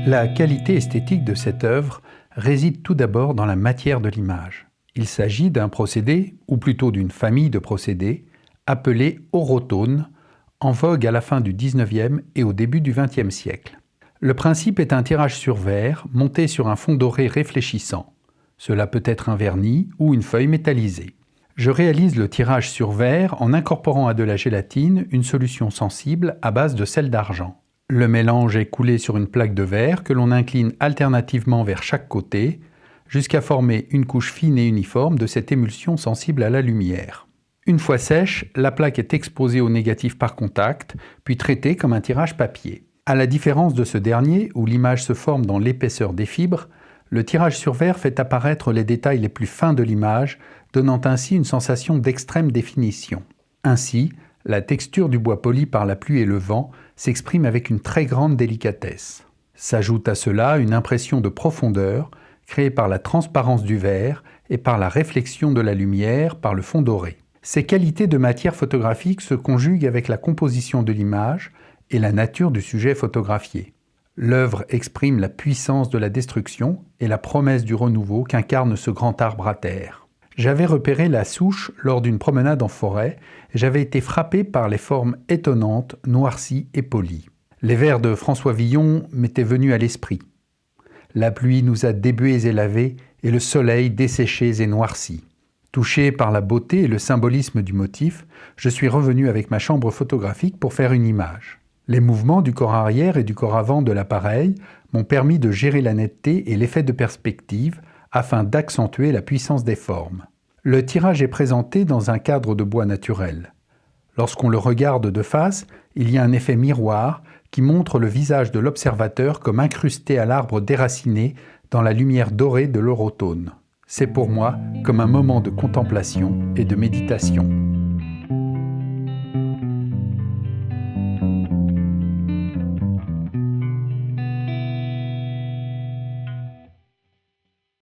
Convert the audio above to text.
La qualité esthétique de cette œuvre réside tout d'abord dans la matière de l'image. Il s'agit d'un procédé, ou plutôt d'une famille de procédés, appelé orotone, en vogue à la fin du XIXe et au début du XXe siècle. Le principe est un tirage sur verre monté sur un fond doré réfléchissant. Cela peut être un vernis ou une feuille métallisée. Je réalise le tirage sur verre en incorporant à de la gélatine une solution sensible à base de sel d'argent. Le mélange est coulé sur une plaque de verre que l'on incline alternativement vers chaque côté, jusqu'à former une couche fine et uniforme de cette émulsion sensible à la lumière. Une fois sèche, la plaque est exposée au négatif par contact, puis traitée comme un tirage papier. À la différence de ce dernier, où l'image se forme dans l'épaisseur des fibres, le tirage sur verre fait apparaître les détails les plus fins de l'image, donnant ainsi une sensation d'extrême définition. Ainsi, la texture du bois poli par la pluie et le vent s'exprime avec une très grande délicatesse. S'ajoute à cela une impression de profondeur, créée par la transparence du verre et par la réflexion de la lumière par le fond doré. Ces qualités de matière photographique se conjuguent avec la composition de l'image et la nature du sujet photographié. L'œuvre exprime la puissance de la destruction et la promesse du renouveau qu'incarne ce grand arbre à terre. J'avais repéré la souche lors d'une promenade en forêt et j'avais été frappé par les formes étonnantes, noircies et polies. Les vers de François Villon m'étaient venus à l'esprit. La pluie nous a débués et lavés et le soleil desséchés et noircis. Touché par la beauté et le symbolisme du motif, je suis revenu avec ma chambre photographique pour faire une image. Les mouvements du corps arrière et du corps avant de l'appareil m'ont permis de gérer la netteté et l'effet de perspective afin d'accentuer la puissance des formes. Le tirage est présenté dans un cadre de bois naturel. Lorsqu'on le regarde de face, il y a un effet miroir qui montre le visage de l'observateur comme incrusté à l'arbre déraciné dans la lumière dorée de l'orotone. C'est pour moi comme un moment de contemplation et de méditation.